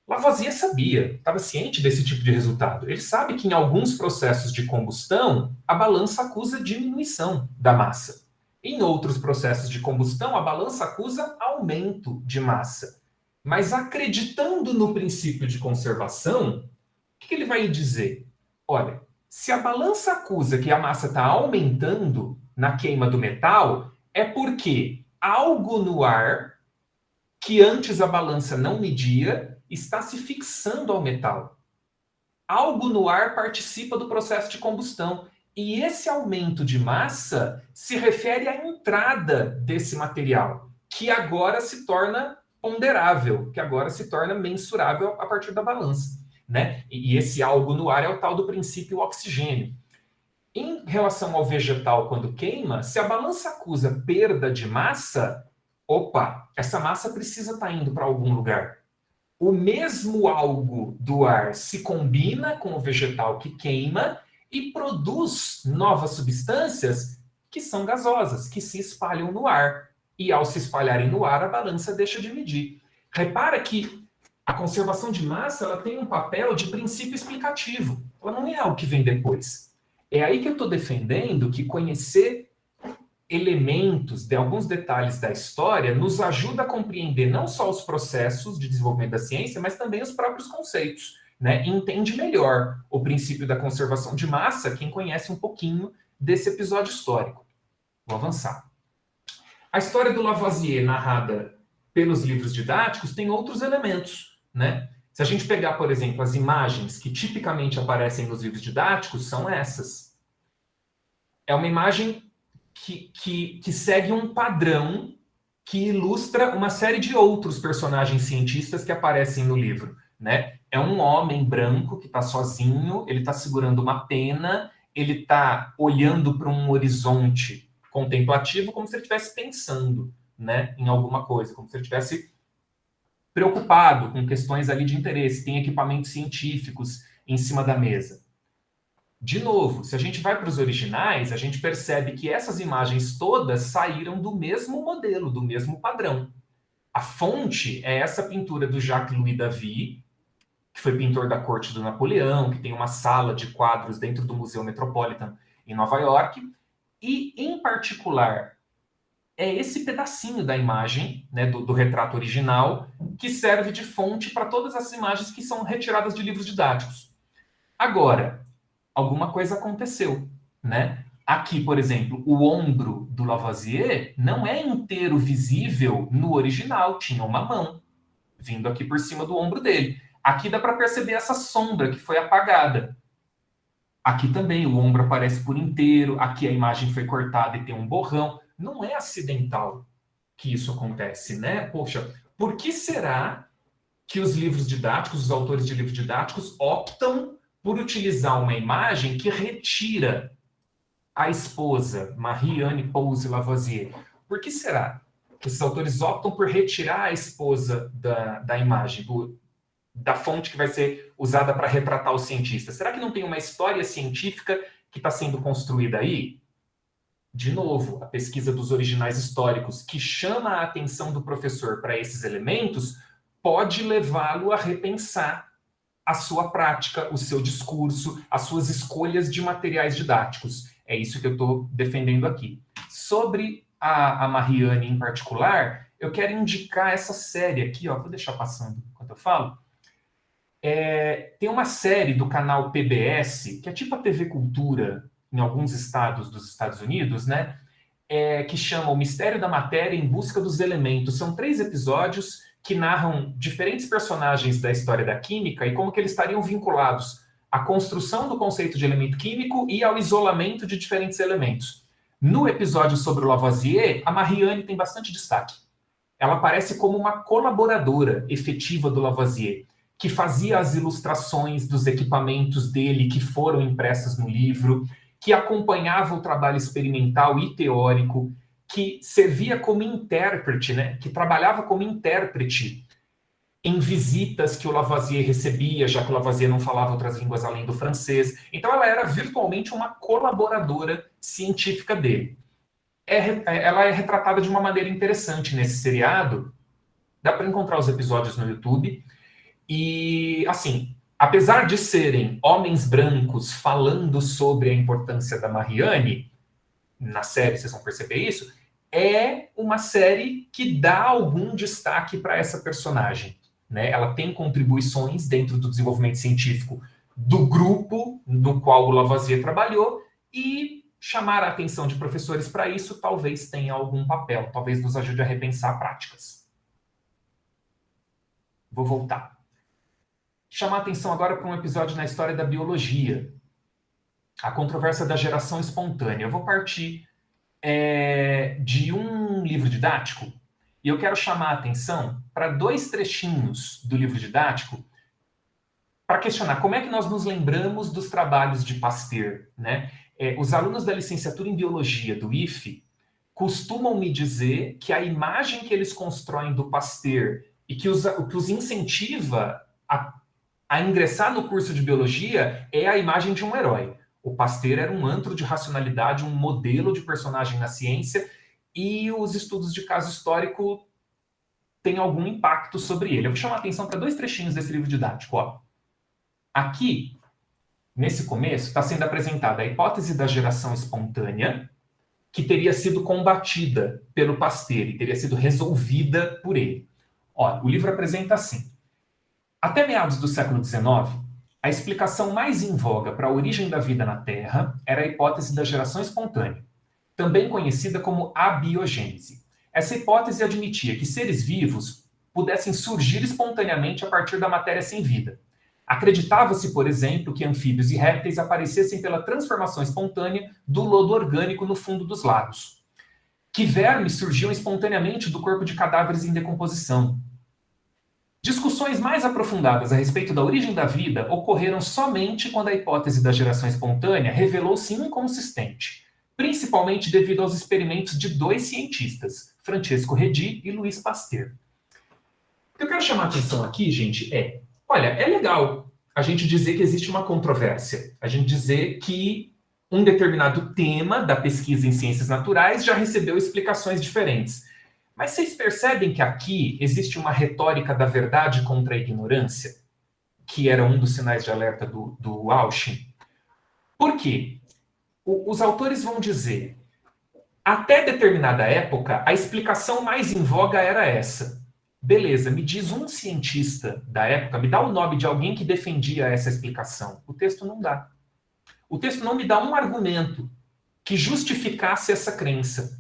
Lavoisier sabia, estava ciente desse tipo de resultado. Ele sabe que em alguns processos de combustão, a balança acusa diminuição da massa. Em outros processos de combustão, a balança acusa aumento de massa. Mas acreditando no princípio de conservação, o que ele vai dizer? Olha, se a balança acusa que a massa está aumentando na queima do metal, é porque algo no ar, que antes a balança não media, está se fixando ao metal. Algo no ar participa do processo de combustão. E esse aumento de massa se refere à entrada desse material, que agora se torna ponderável, que agora se torna mensurável a partir da balança. Né? E esse algo no ar é o tal do princípio oxigênio. Em relação ao vegetal, quando queima, se a balança acusa perda de massa, opa, essa massa precisa estar indo para algum lugar. O mesmo algo do ar se combina com o vegetal que queima e produz novas substâncias que são gasosas, que se espalham no ar. E ao se espalharem no ar, a balança deixa de medir. Repara que a conservação de massa ela tem um papel de princípio explicativo. Ela não é algo que vem depois. É aí que eu estou defendendo que conhecer elementos de alguns detalhes da história nos ajuda a compreender não só os processos de desenvolvimento da ciência, mas também os próprios conceitos. Né? Entende melhor o princípio da conservação de massa quem conhece um pouquinho desse episódio histórico. Vou avançar. A história do Lavoisier, narrada pelos livros didáticos, tem outros elementos. Né? Se a gente pegar, por exemplo, as imagens que tipicamente aparecem nos livros didáticos, são essas. É uma imagem que segue um padrão que ilustra uma série de outros personagens cientistas que aparecem no livro. Né? É um homem branco que está sozinho, ele está segurando uma pena, ele está olhando para um horizonte contemplativo como se ele estivesse pensando, né, em alguma coisa, como se ele estivesse preocupado com questões ali de interesse, tem equipamentos científicos em cima da mesa. De novo, se a gente vai para os originais, a gente percebe que essas imagens todas saíram do mesmo modelo, do mesmo padrão. A fonte é essa pintura do Jacques-Louis David, que foi pintor da corte do Napoleão, que tem uma sala de quadros dentro do Museu Metropolitan em Nova York, e, em particular, é esse pedacinho da imagem, né, do retrato original, que serve de fonte para todas as imagens que são retiradas de livros didáticos. Agora, alguma coisa aconteceu, né? Aqui, por exemplo, o ombro do Lavoisier não é inteiro visível no original, tinha uma mão vindo aqui por cima do ombro dele. Aqui dá para perceber essa sombra que foi apagada. Aqui também o ombro aparece por inteiro, aqui a imagem foi cortada e tem um borrão. Não é acidental que isso acontece, né? Poxa, por que será que os livros didáticos, os autores de livros didáticos, optam por utilizar uma imagem que retira a esposa, Marie-Anne Pose Lavoisier? Por que será que esses autores optam por retirar a esposa da imagem, da fonte que vai ser usada para retratar o cientista? Será que não tem uma história científica que está sendo construída aí? De novo, a pesquisa dos originais históricos, que chama a atenção do professor para esses elementos, pode levá-lo a repensar a sua prática, o seu discurso, as suas escolhas de materiais didáticos. É isso que eu estou defendendo aqui. Sobre a Marie-Anne em particular, eu quero indicar essa série aqui, ó, vou deixar passando enquanto eu falo. Tem uma série do canal PBS, que é tipo a TV Cultura, em alguns estados dos Estados Unidos, né? Que chama O Mistério da Matéria em Busca dos Elementos. São 3 episódios que narram diferentes personagens da história da química e como que eles estariam vinculados à construção do conceito de elemento químico e ao isolamento de diferentes elementos. No episódio sobre o Lavoisier, a Marie-Anne tem bastante destaque. Ela aparece como uma colaboradora efetiva do Lavoisier, que fazia as ilustrações dos equipamentos dele que foram impressas no livro, que acompanhava o trabalho experimental e teórico, que servia como intérprete, né? Que trabalhava como intérprete em visitas que o Lavoisier recebia, já que o Lavoisier não falava outras línguas além do francês. Então ela era virtualmente uma colaboradora científica dele. Ela é retratada de uma maneira interessante nesse seriado. Dá para encontrar os episódios no YouTube. E, assim, apesar de serem homens brancos falando sobre a importância da Marie-Anne, na série vocês vão perceber isso, é uma série que dá algum destaque para essa personagem, né? Ela tem contribuições dentro do desenvolvimento científico do grupo no qual o Lavoisier trabalhou, e chamar a atenção de professores para isso talvez tenha algum papel, talvez nos ajude a repensar práticas. Vou voltar. Chamar a atenção agora para um episódio na história da biologia, a controvérsia da geração espontânea. Eu vou partir de um livro didático e eu quero chamar a atenção para 2 trechinhos do livro didático para questionar como é que nós nos lembramos dos trabalhos de Pasteur, né? Os alunos da licenciatura em biologia do IFE costumam me dizer que a imagem que eles constroem do Pasteur e que os incentiva a ingressar no curso de biologia é a imagem de um herói. O Pasteur era um antro de racionalidade, um modelo de personagem na ciência, e os estudos de caso histórico têm algum impacto sobre ele. Eu vou chamar a atenção para 2 trechinhos desse livro didático. Ó. Aqui, nesse começo, está sendo apresentada a hipótese da geração espontânea, que teria sido combatida pelo Pasteur e teria sido resolvida por ele. Ó, o livro apresenta assim. Até meados do século XIX, a explicação mais em voga para a origem da vida na Terra era a hipótese da geração espontânea, também conhecida como abiogênese. Essa hipótese admitia que seres vivos pudessem surgir espontaneamente a partir da matéria sem vida. Acreditava-se, por exemplo, que anfíbios e répteis aparecessem pela transformação espontânea do lodo orgânico no fundo dos lagos. Que vermes surgiam espontaneamente do corpo de cadáveres em decomposição. Discussões mais aprofundadas a respeito da origem da vida ocorreram somente quando a hipótese da geração espontânea revelou-se inconsistente, principalmente devido aos experimentos de 2 cientistas, Francesco Redi e Louis Pasteur. O que eu quero chamar a atenção aqui, gente, olha, é legal a gente dizer que existe uma controvérsia, a gente dizer que um determinado tema da pesquisa em ciências naturais já recebeu explicações diferentes. Mas vocês percebem que aqui existe uma retórica da verdade contra a ignorância, que era um dos sinais de alerta do Auschwitz? Por quê? Os autores vão dizer, até determinada época, a explicação mais em voga era essa. Beleza, me diz um cientista da época, me dá o nome de alguém que defendia essa explicação. O texto não dá. O texto não me dá um argumento que justificasse essa crença.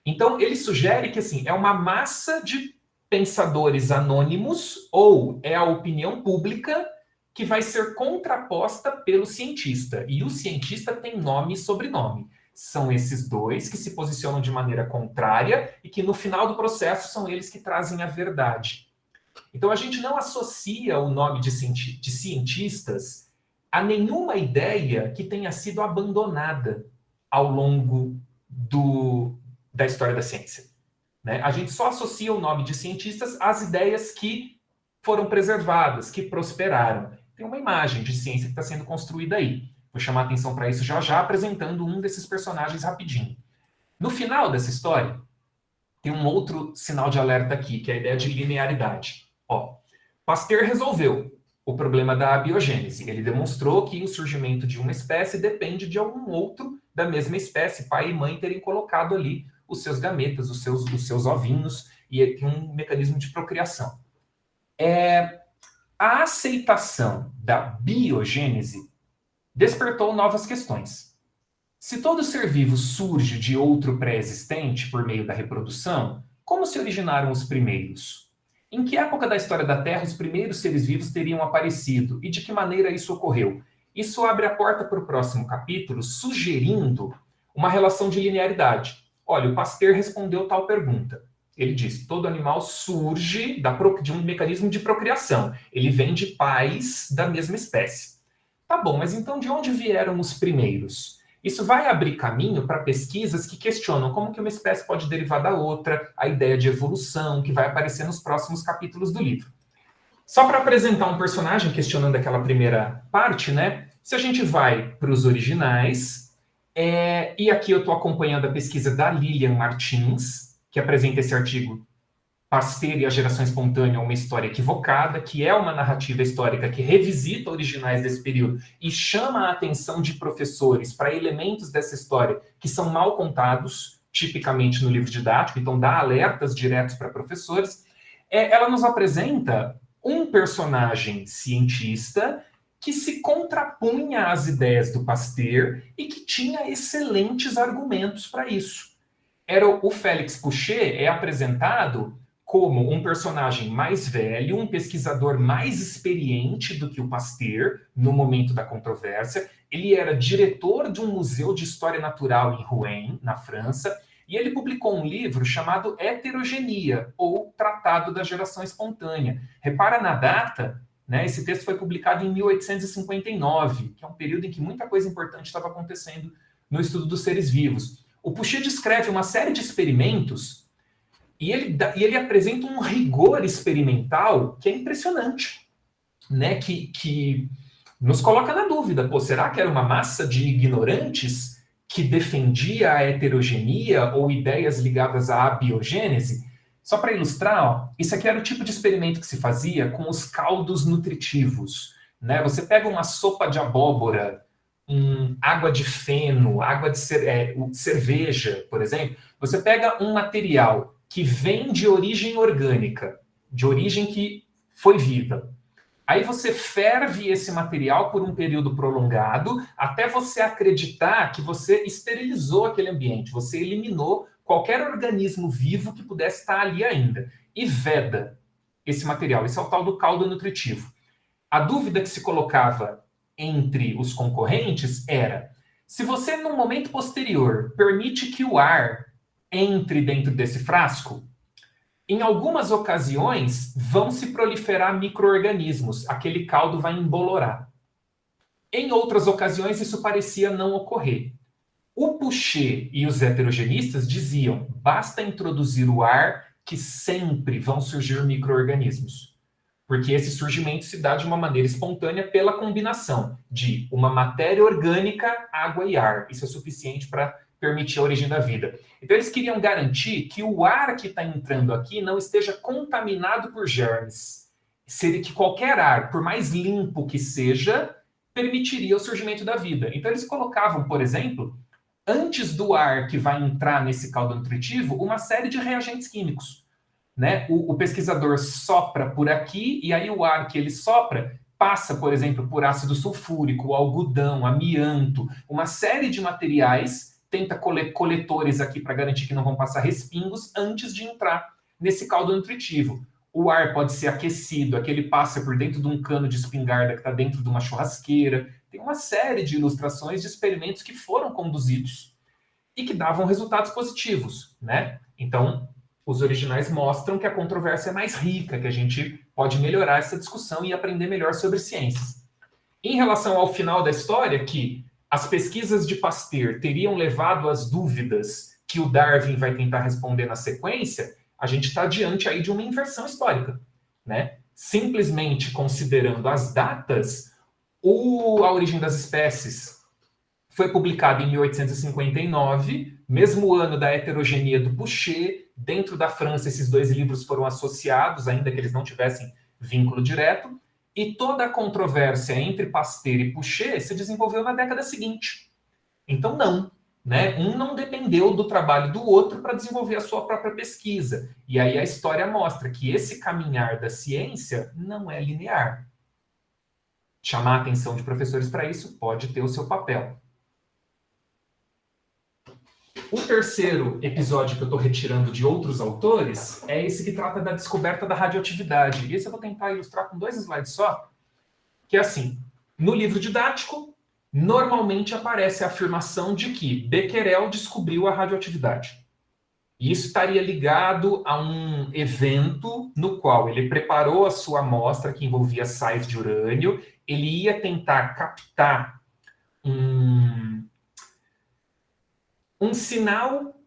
Então, ele sugere que assim, é uma massa de pensadores anônimos ou é a opinião pública que vai ser contraposta pelo cientista. E o cientista tem nome e sobrenome. São esses dois que se posicionam de maneira contrária e que no final do processo são eles que trazem a verdade. Então, a gente não associa o nome de cientistas a nenhuma ideia que tenha sido abandonada ao longo da história da ciência. Né? A gente só associa o nome de cientistas às ideias que foram preservadas, que prosperaram. Tem uma imagem de ciência que está sendo construída aí. Vou chamar a atenção para isso já, apresentando um desses personagens rapidinho. No final dessa história, tem um outro sinal de alerta aqui, que é a ideia de linearidade. Pasteur resolveu o problema da abiogênese. Ele demonstrou que o surgimento de uma espécie depende de algum outro da mesma espécie, pai e mãe terem colocado ali os seus gametas, os seus ovinhos, e tem um mecanismo de procriação. A aceitação da biogênese despertou novas questões. Se todo ser vivo surge de outro pré-existente por meio da reprodução, como se originaram os primeiros? Em que época da história da Terra os primeiros seres vivos teriam aparecido e de que maneira isso ocorreu? Isso abre a porta para o próximo capítulo, sugerindo uma relação de linearidade. Olha, o Pasteur respondeu tal pergunta. Ele diz, todo animal surge de um mecanismo de procriação. Ele vem de pais da mesma espécie. Tá bom, mas então de onde vieram os primeiros? Isso vai abrir caminho para pesquisas que questionam como que uma espécie pode derivar da outra, a ideia de evolução, que vai aparecer nos próximos capítulos do livro. Só para apresentar um personagem questionando aquela primeira parte, né? Se a gente vai para os originais, e aqui eu estou acompanhando a pesquisa da Lilian Martins, que apresenta esse artigo Pasteur e a Geração Espontânea, uma história equivocada, que é uma narrativa histórica que revisita originais desse período e chama a atenção de professores para elementos dessa história que são mal contados, tipicamente no livro didático, então dá alertas diretos para professores. Ela nos apresenta um personagem cientista que se contrapunha às ideias do Pasteur e que tinha excelentes argumentos para isso. O Félix Pouchet é apresentado como um personagem mais velho, um pesquisador mais experiente do que o Pasteur no momento da controvérsia. Ele era diretor de um museu de história natural em Rouen, na França, e ele publicou um livro chamado Heterogenia, ou Tratado da Geração Espontânea. Repara na data, né? Esse texto foi publicado em 1859, que é um período em que muita coisa importante estava acontecendo no estudo dos seres vivos. O Pouchet descreve uma série de experimentos e ele apresenta um rigor experimental que é impressionante, né? Que nos coloca na dúvida. Será que era uma massa de ignorantes que defendia a heterogeneia ou ideias ligadas à abiogênese? Só para ilustrar, isso aqui era o tipo de experimento que se fazia com os caldos nutritivos, né? Você pega uma sopa de abóbora, água de feno, água de cerveja, por exemplo. Você pega um material que vem de origem orgânica, de origem que foi viva. Aí você ferve esse material por um período prolongado até você acreditar que você esterilizou aquele ambiente, você eliminou qualquer organismo vivo que pudesse estar ali ainda, e veda esse material. Esse é o tal do caldo nutritivo. A dúvida que se colocava entre os concorrentes era, se você, num momento posterior, permite que o ar entre dentro desse frasco, Em algumas ocasiões, vão se proliferar micro-organismos, aquele caldo vai embolorar. Em outras ocasiões, isso parecia não ocorrer. O Pouchet e os heterogenistas diziam, basta introduzir o ar que sempre vão surgir micro-organismos. Porque esse surgimento se dá de uma maneira espontânea pela combinação de uma matéria orgânica, água e ar. Isso é suficiente para permitir a origem da vida. Então, eles queriam garantir que o ar que está entrando aqui não esteja contaminado por germes. Seria que qualquer ar, por mais limpo que seja, permitiria o surgimento da vida. Então, eles colocavam, por exemplo, antes do ar que vai entrar nesse caldo nutritivo, uma série de reagentes químicos. Né? O pesquisador sopra por aqui, e aí o ar que ele sopra passa, por exemplo, por ácido sulfúrico, algodão, amianto, uma série de materiais, tenta coletores aqui para garantir que não vão passar respingos antes de entrar nesse caldo nutritivo. O ar pode ser aquecido, aquele passa por dentro de um cano de espingarda que está dentro de uma churrasqueira. Tem uma série de ilustrações de experimentos que foram conduzidos e que davam resultados positivos, né? Então, os originais mostram que a controvérsia é mais rica, que a gente pode melhorar essa discussão e aprender melhor sobre ciências. Em relação ao final da história, que as pesquisas de Pasteur teriam levado às dúvidas que o Darwin vai tentar responder na sequência, a gente está diante aí de uma inversão histórica, né? Simplesmente considerando as datas, A Origem das Espécies foi publicado em 1859, mesmo ano da heterogeneia do Pouchet. Dentro da França, esses dois livros foram associados, ainda que eles não tivessem vínculo direto, e toda a controvérsia entre Pasteur e Pouchet se desenvolveu na década seguinte. Então, não. Né? Um não dependeu do trabalho do outro para desenvolver a sua própria pesquisa. E aí a história mostra que esse caminhar da ciência não é linear. Chamar a atenção de professores para isso pode ter o seu papel. O terceiro episódio que eu estou retirando de outros autores é esse que trata da descoberta da radioatividade. E esse eu vou tentar ilustrar com 2 slides só, que é assim, no livro didático, normalmente aparece a afirmação de que Becquerel descobriu a radioatividade. E isso estaria ligado a um evento no qual ele preparou a sua amostra, que envolvia sais de urânio, ele ia tentar captar um sinal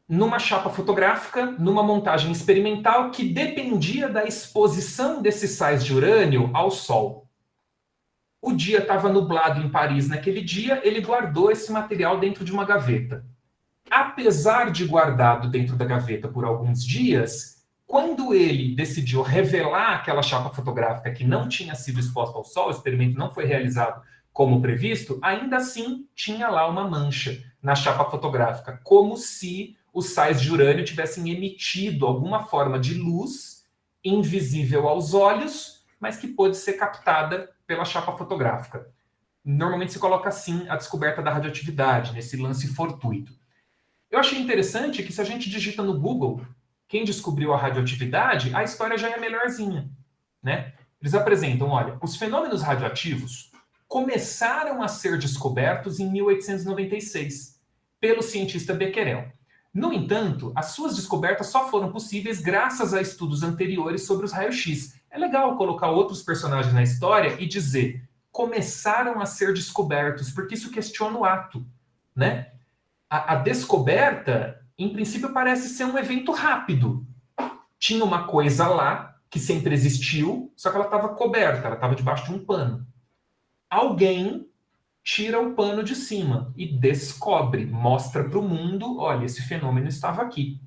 numa chapa fotográfica, numa montagem experimental que dependia da exposição desses sais de urânio ao Sol. O dia estava nublado em Paris naquele dia, ele guardou esse material dentro de uma gaveta. Apesar de guardado dentro da gaveta por alguns dias, quando ele decidiu revelar aquela chapa fotográfica que não tinha sido exposta ao Sol, o experimento não foi realizado como previsto, ainda assim tinha lá uma mancha na chapa fotográfica, como se os sais de urânio tivessem emitido alguma forma de luz invisível aos olhos, mas que pôde ser captada pela chapa fotográfica. Normalmente se coloca assim a descoberta da radioatividade, nesse lance fortuito. Eu achei interessante que se a gente digita no Google quem descobriu a radioatividade, a história já é melhorzinha, né? Eles apresentam, olha, os fenômenos radioativos começaram a ser descobertos em 1896 pelo cientista Becquerel. No entanto, as suas descobertas só foram possíveis graças a estudos anteriores sobre os raios-x. É legal colocar outros personagens na história e dizer começaram a ser descobertos, porque isso questiona o ato, né? A descoberta, em princípio, parece ser um evento rápido. Tinha uma coisa lá que sempre existiu, só que ela estava coberta, ela estava debaixo de um pano. Alguém tira o pano de cima e descobre, mostra para o mundo, olha, esse fenômeno estava aqui.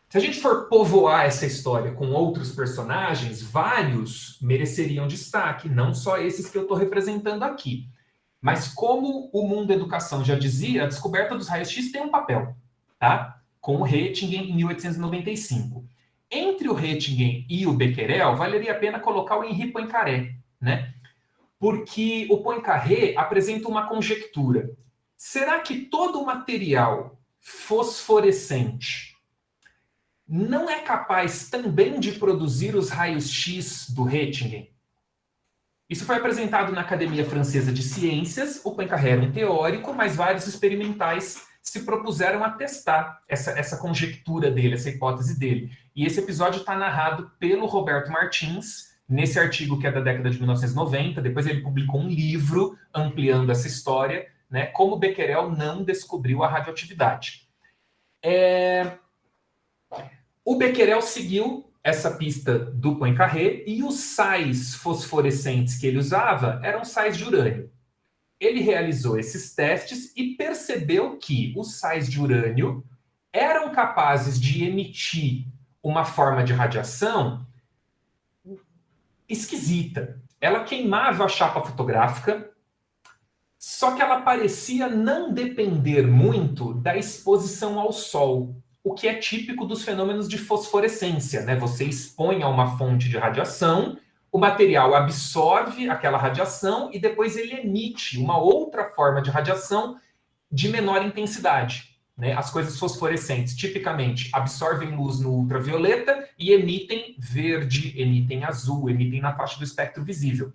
Se a gente for povoar essa história com outros personagens, vários mereceriam destaque, não só esses que eu estou representando aqui. Mas como o mundo da educação já dizia, a descoberta dos raios-x tem um papel, tá? Com o Roentgen em 1895. Entre o Roentgen e o Becquerel, valeria a pena colocar o Henri Poincaré, né? Porque o Poincaré apresenta uma conjectura. Será que todo o material fosforescente não é capaz também de produzir os raios-x do Roentgen? Isso foi apresentado na Academia Francesa de Ciências. O Poincaré era um teórico, mas vários experimentais se propuseram a testar essa conjectura dele, essa hipótese dele. E esse episódio está narrado pelo Roberto Martins, nesse artigo que é da década de 1990. Depois ele publicou um livro ampliando essa história, né, como Becquerel não descobriu a radioatividade. O Becquerel seguiu essa pista do Poincaré e os sais fosforescentes que ele usava eram sais de urânio. Ele realizou esses testes e percebeu que os sais de urânio eram capazes de emitir uma forma de radiação esquisita. Ela queimava a chapa fotográfica, só que ela parecia não depender muito da exposição ao sol, o que é típico dos fenômenos de fosforescência, né? Você expõe a uma fonte de radiação, o material absorve aquela radiação e depois ele emite uma outra forma de radiação de menor intensidade, né? As coisas fosforescentes, tipicamente, absorvem luz no ultravioleta e emitem verde, emitem azul, emitem na faixa do espectro visível.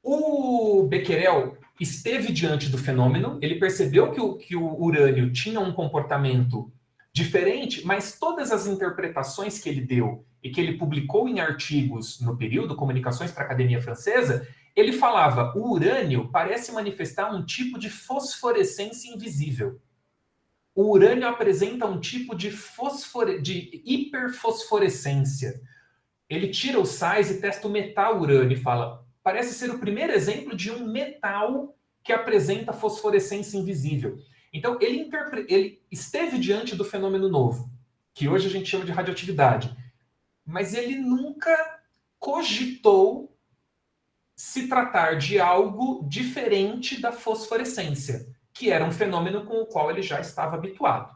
O Becquerel esteve diante do fenômeno, ele percebeu que o urânio tinha um comportamento diferente, mas todas as interpretações que ele deu e que ele publicou em artigos no período, Comunicações para a Academia Francesa, ele falava: o urânio parece manifestar um tipo de fosforescência invisível. O urânio apresenta um tipo de hiperfosforescência. Ele tira os sais e testa o metal urânio e fala: parece ser o primeiro exemplo de um metal que apresenta fosforescência invisível. Então, ele esteve diante do fenômeno novo, que hoje a gente chama de radioatividade, mas ele nunca cogitou se tratar de algo diferente da fosforescência, que era um fenômeno com o qual ele já estava habituado.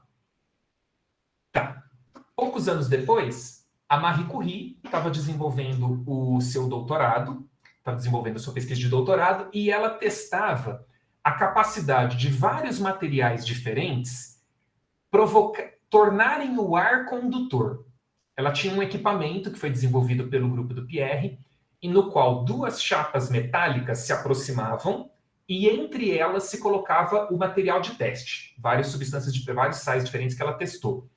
Tá. Poucos anos depois, a Marie Curie estava desenvolvendo o seu doutorado, estava desenvolvendo a sua pesquisa de doutorado, e ela testava a capacidade de vários materiais diferentes tornarem o ar condutor. Ela tinha um equipamento que foi desenvolvido pelo grupo do Pierre, e no qual duas chapas metálicas se aproximavam e entre elas se colocava o material de teste, vários sais diferentes que ela testou.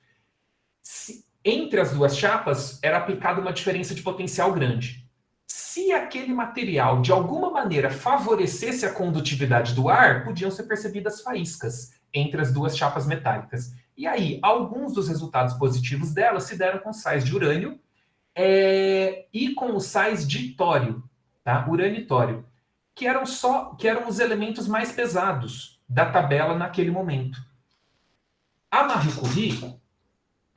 Entre as duas chapas era aplicada uma diferença de potencial grande. Se aquele material, de alguma maneira, favorecesse a condutividade do ar, podiam ser percebidas faíscas entre as duas chapas metálicas. E aí, alguns dos resultados positivos dela se deram com sais de urânio e com os sais de tório, tá? Urânio e tório, que eram os elementos mais pesados da tabela naquele momento. A Marie Curie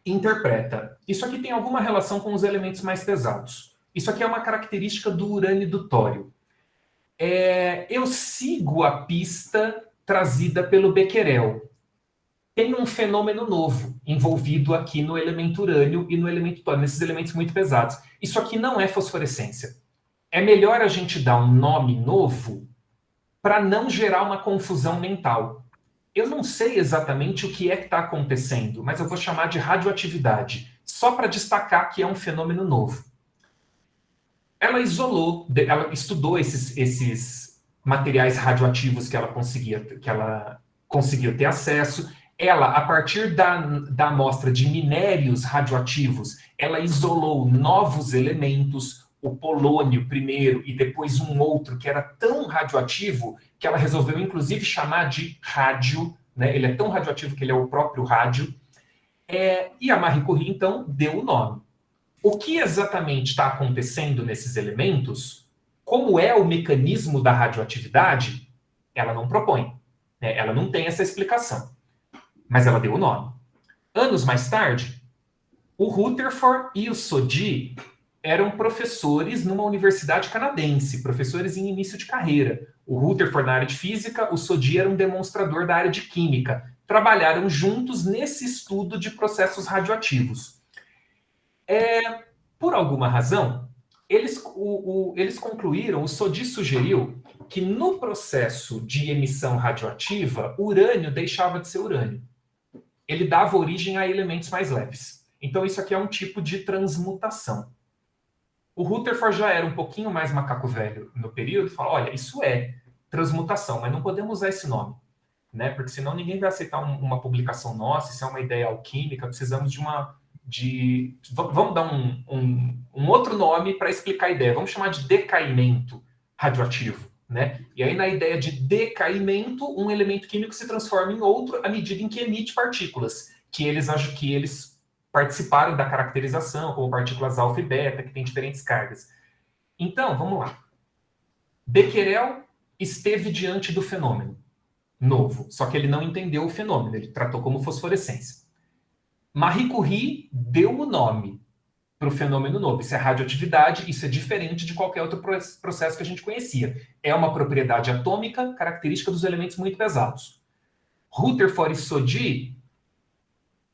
interpreta: isso aqui tem alguma relação com os elementos mais pesados. Isso aqui é uma característica do urânio e do tório. Eu sigo a pista trazida pelo Becquerel. Tem um fenômeno novo envolvido aqui no elemento urânio e no elemento tório, nesses elementos muito pesados. Isso aqui não é fosforescência. É melhor a gente dar um nome novo para não gerar uma confusão mental. Eu não sei exatamente o que é que está acontecendo, mas eu vou chamar de radioatividade, só para destacar que é um fenômeno novo. Ela estudou esses materiais radioativos que ela conseguiu ter acesso. Ela, a partir da amostra de minérios radioativos, ela isolou novos elementos, o polônio primeiro e depois um outro que era tão radioativo que ela resolveu inclusive chamar de rádio, né? Ele é tão radioativo que ele é o próprio rádio. E a Marie Curie, então, deu o nome. O que exatamente está acontecendo nesses elementos, como é o mecanismo da radioatividade, ela não propõe, né? Ela não tem essa explicação, mas ela deu o nome. Anos mais tarde, o Rutherford e o Soddy eram professores numa universidade canadense, professores em início de carreira. O Rutherford na área de física, o Soddy era um demonstrador da área de química. Trabalharam juntos nesse estudo de processos radioativos. Por alguma razão, eles concluíram, o Soddy sugeriu que no processo de emissão radioativa, o urânio deixava de ser urânio. Ele dava origem a elementos mais leves. Então isso aqui é um tipo de transmutação. O Rutherford já era um pouquinho mais macaco velho no período e falou: olha, isso é transmutação, mas não podemos usar esse nome. né? Porque senão ninguém vai aceitar uma publicação nossa, se é uma ideia alquímica, precisamos vamos dar um outro nome para explicar a ideia, vamos chamar de decaimento radioativo, né? E aí, na ideia de decaimento, um elemento químico se transforma em outro à medida em que emite partículas, que eles participaram da caracterização, como partículas alfa e beta, que têm diferentes cargas. Então, vamos lá. Becquerel esteve diante do fenômeno novo, só que ele não entendeu o fenômeno, ele tratou como fosforescência. Marie Curie deu o nome para o fenômeno novo. Isso é radioatividade, isso é diferente de qualquer outro processo que a gente conhecia. É uma propriedade atômica característica dos elementos muito pesados. Rutherford e Soddy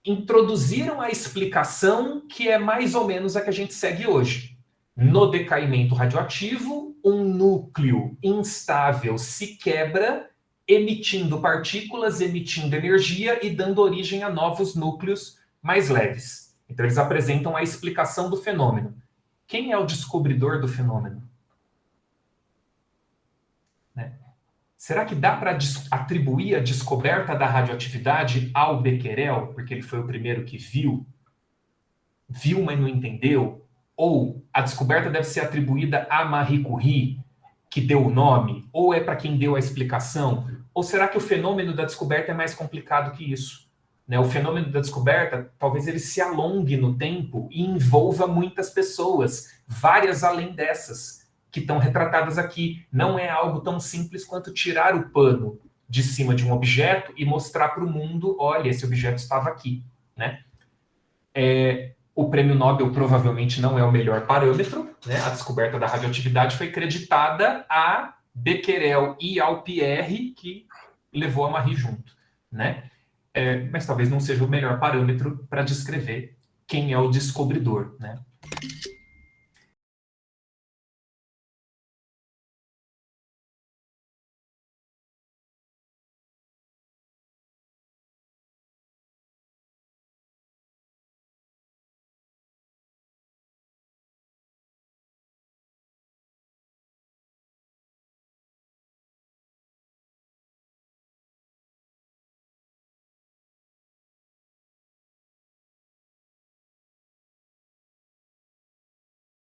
introduziram a explicação que é mais ou menos a que a gente segue hoje. No decaimento radioativo, um núcleo instável se quebra, emitindo partículas, emitindo energia e dando origem a novos núcleos mais leves. Então, eles apresentam a explicação do fenômeno. Quem é o descobridor do fenômeno? Né? Será que dá para atribuir a descoberta da radioatividade ao Becquerel, porque ele foi o primeiro que viu, mas não entendeu? Ou a descoberta deve ser atribuída a Marie Curie, que deu o nome? Ou é para quem deu a explicação? Ou será que o fenômeno da descoberta é mais complicado que isso? Né? O fenômeno da descoberta, talvez ele se alongue no tempo e envolva muitas pessoas, várias além dessas, que estão retratadas aqui. Não é algo tão simples quanto tirar o pano de cima de um objeto e mostrar para o mundo, olha, esse objeto estava aqui. Né? O prêmio Nobel provavelmente não é o melhor parâmetro, né? A descoberta da radioatividade foi creditada a Becquerel e ao Pierre, que levou a Marie junto, né? Mas talvez não seja o melhor parâmetro para descrever quem é o descobridor, né?